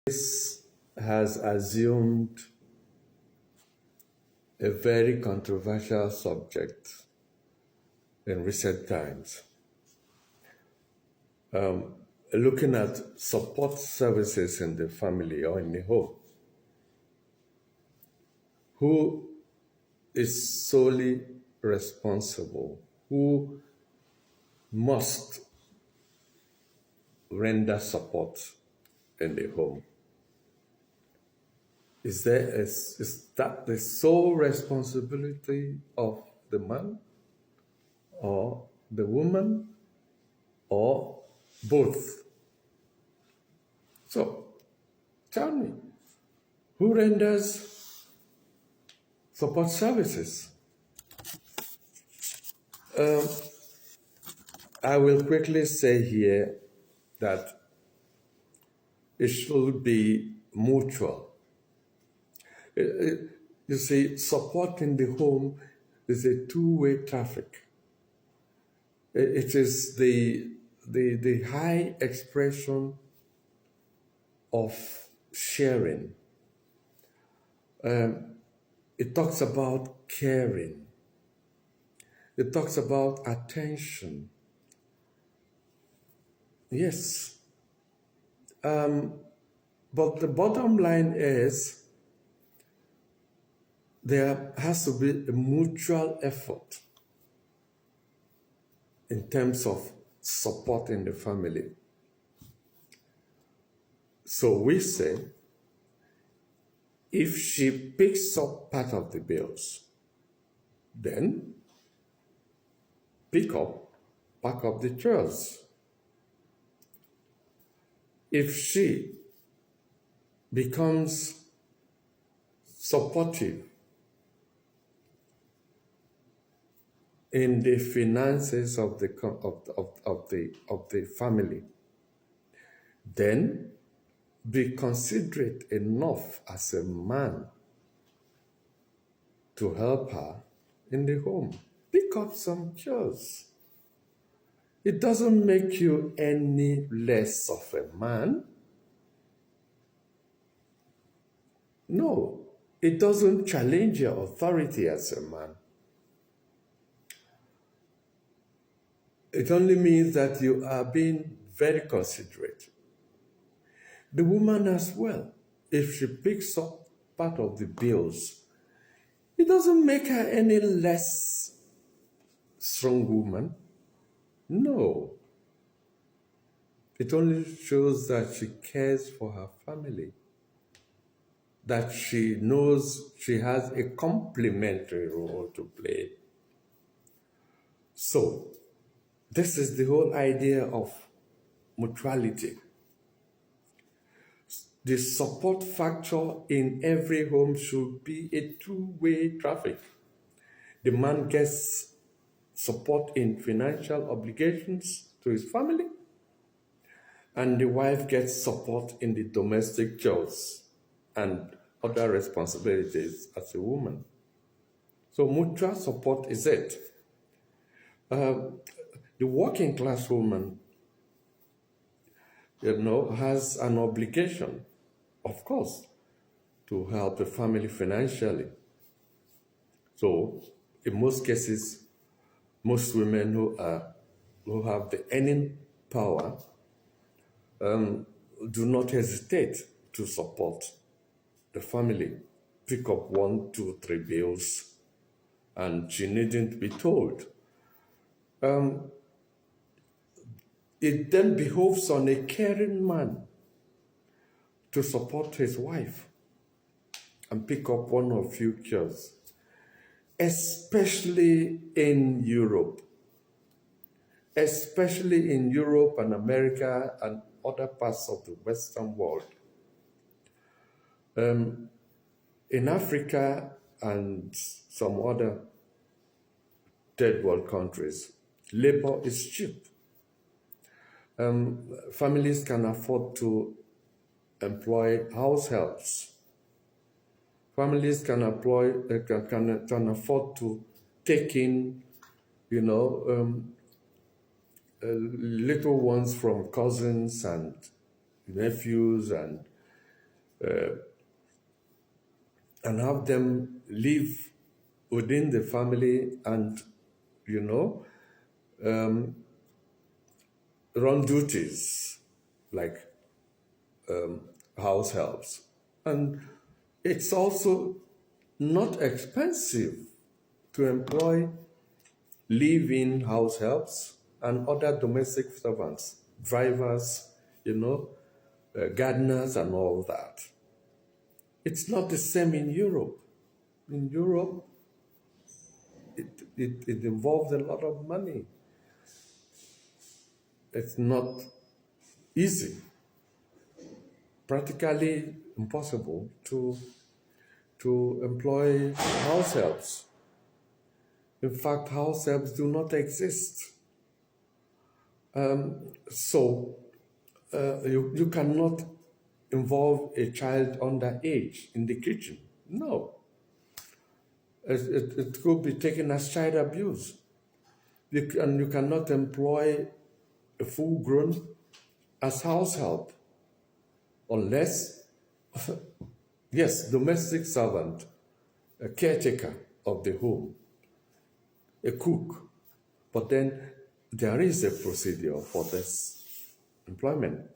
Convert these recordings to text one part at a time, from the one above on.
This has assumed a very controversial subject in recent times, looking at support services in the family or in the home. Who is solely responsible? Who must render support in the home? Is that the sole responsibility of the man or the woman or both? So tell me, who renders support services? I will quickly say here that it should be mutual. You see, support in the home is a two-way traffic. It is the high expression of sharing. It talks about caring. It talks about attention. Yes. But the bottom line is there has to be a mutual effort in terms of supporting the family. So we say, if she picks up part of the bills, then pack up the chairs. If she becomes supportive in the finances of the family, then be considerate enough as a man to help her in the home. Pick up some chores. It doesn't make you any less of a man. No, it doesn't challenge your authority as a man. It only means that you are being very considerate. The woman as well, if she picks up part of the bills, it doesn't make her any less strong woman. No. It only shows that she cares for her family, that she knows she has a complementary role to play. So, this is the whole idea of mutuality. The support factor in every home should be a two-way traffic. The man gets support in financial obligations to his family, and the wife gets support in the domestic chores and other responsibilities as a woman. So mutual support is it. The working class woman, has an obligation, of course, to help the family financially. So in most cases, most women who have the earning power do not hesitate to support the family, pick up 1, 2, 3 bills, and she needn't be told. It then behoves on a caring man to support his wife and pick up one or few chores, especially in Europe. Especially in Europe and America and other parts of the Western world. In Africa and some other third world countries, labor is cheap. Families can afford to employ house helps. Families can afford to take in, little ones from cousins and nephews and and have them live within the family and, you know, run duties like house helps. And it's also not expensive to employ live-in house helps and other domestic servants, drivers, you know, gardeners and all that. It's not the same in Europe. In Europe, it involves a lot of money. It's not easy, practically impossible to employ house helps. In fact, house helps do not exist. So you cannot involve a child underage in the kitchen. No. It could be taken as child abuse. You cannot employ a full grown as house help unless, yes, domestic servant, a caretaker of the home, a cook. But then there is a procedure for this employment.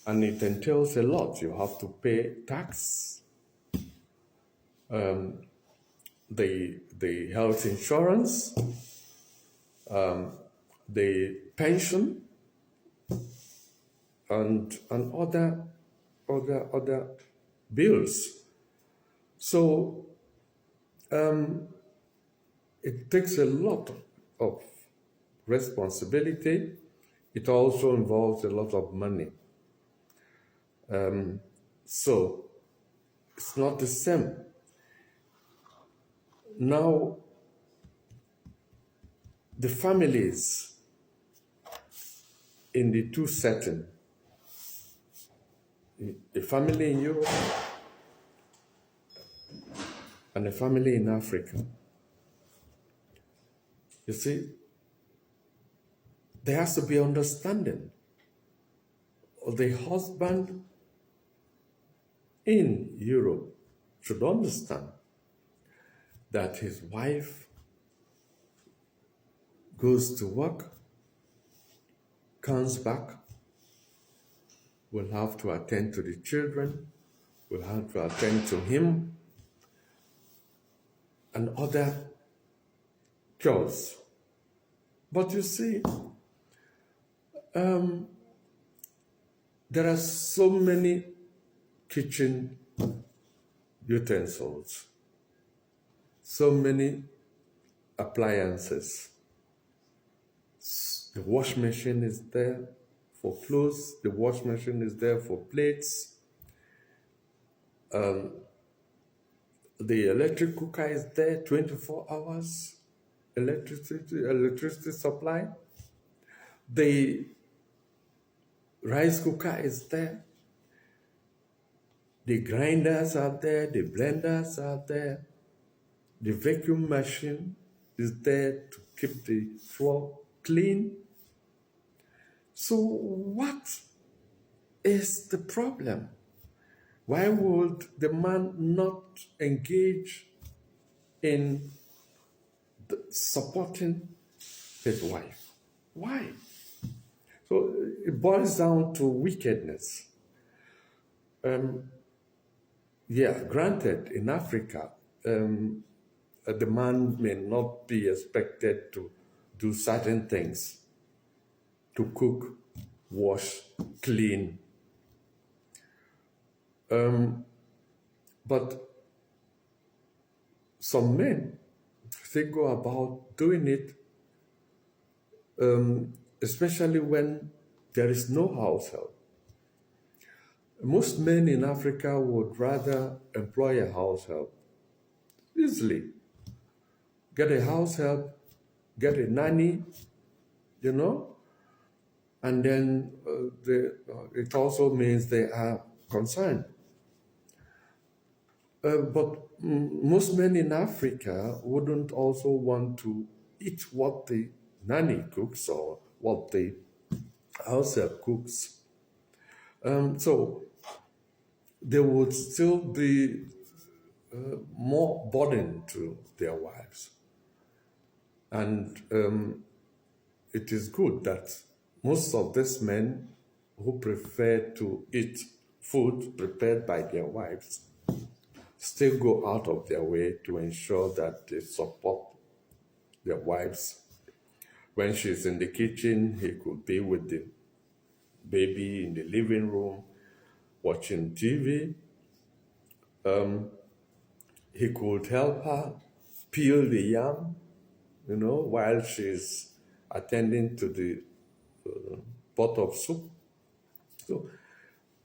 And it entails a lot. You have to pay tax, the health insurance, the pension, and other bills. So it takes a lot of responsibility. It also involves a lot of money. So it's not the same. Now, the families in the two settings, a family in Europe and a family in Africa, you see, there has to be understanding. The husband in Europe should understand that his wife goes to work, comes back, will have to attend to the children, will have to attend to him, and other chores. But you see, there are so many kitchen utensils, so many appliances. The wash machine is there for clothes, the wash machine is there for plates. The electric cooker is there 24 hours, electricity supply. The rice cooker is there. The grinders are there, the blenders are there. The vacuum machine is there to keep the floor clean. So what is the problem? Why would the man not engage in supporting his wife? Why? So it boils down to wickedness. Granted, in Africa, the man may not be expected to do certain things, to cook, wash, clean. But some men, they go about doing it, especially when there is no house help. Most men in Africa would rather employ a house help easily. Get a house help, get a nanny, you know, and then it also means they are concerned. But most men in Africa wouldn't also want to eat what the nanny cooks or what the house help cooks. So they would still be more burden to their wives. And it is good that most of these men who prefer to eat food prepared by their wives still go out of their way to ensure that they support their wives. When she's in the kitchen, he could be with the baby in the living room watching TV. He could help her peel the yam, while she's attending to the pot of soup. So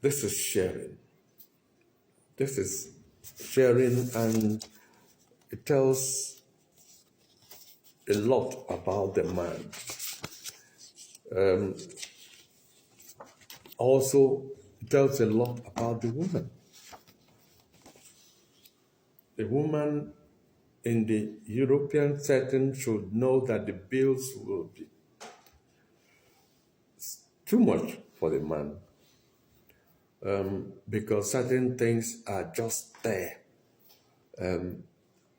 this is sharing. This is sharing, and it tells a lot about the man. Also, it tells a lot about the woman. The woman in the European setting should know that the bills will be too much for the man, because certain things are just there,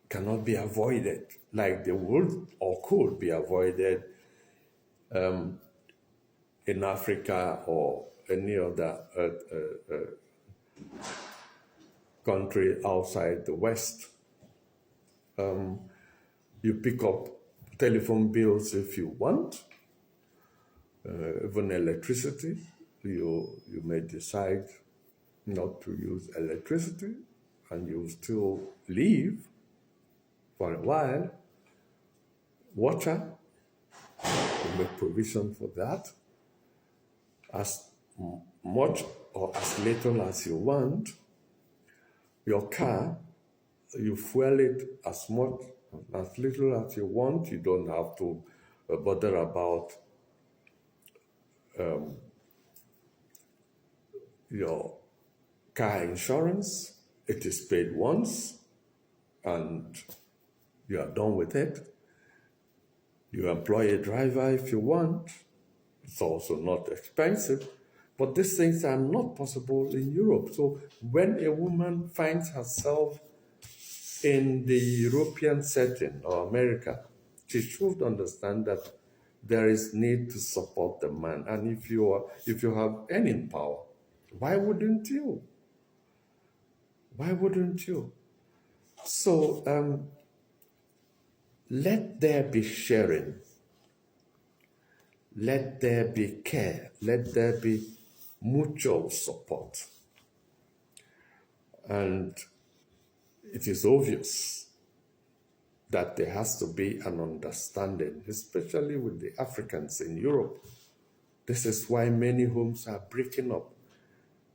cannot be avoided, like they would or could be avoided in Africa or any other country outside the West. You pick up telephone bills if you want, even electricity. You may decide not to use electricity, and you still leave for a while. Water, you make provision for that, as much or as little as you want. Your car, you fuel it as much, as little as you want. You don't have to bother about your car insurance. It is paid once, and you are done with it. You employ a driver if you want. It's also not expensive. But these things are not possible in Europe. So when a woman finds herself in the European setting or America, she should understand that there is need to support the man. And if you have any power, why wouldn't you? Why wouldn't you? So let there be sharing. Let there be care. Let there be mutual support. And it is obvious that there has to be an understanding, especially with the Africans in Europe. This is why many homes are breaking up.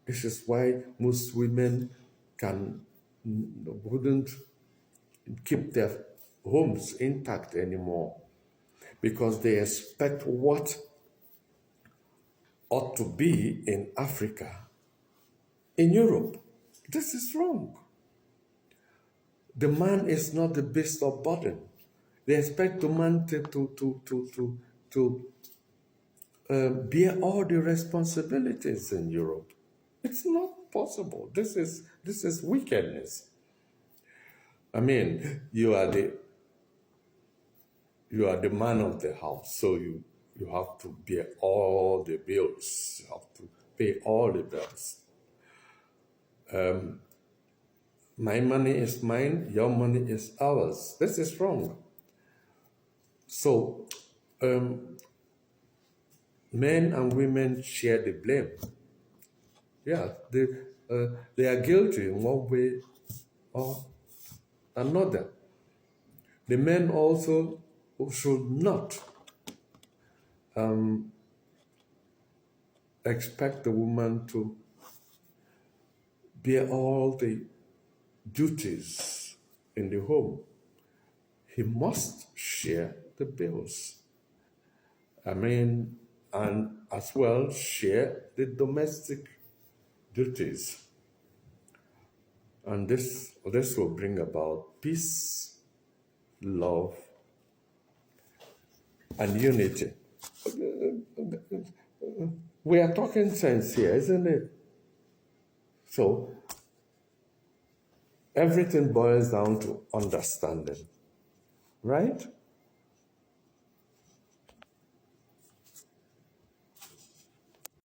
This is why most women wouldn't keep their homes intact anymore, because they expect what ought to be in Africa, in Europe. This is wrong. The man is not the beast of burden. They expect the man to bear all the responsibilities in Europe. It's not possible. This is wickedness. I mean, you are the man of the house, so you have to bear all the bills. You have to pay all the bills. My money is mine, your money is ours. This is wrong. So, men and women share the blame. Yeah, they are guilty in one way or another. The men also should not expect the woman to bear all the duties in the home. He must share the bills. And as well share the domestic duties. And this will bring about peace, love, and unity. We are talking sense here, isn't it? So Everything boils down to understanding, right?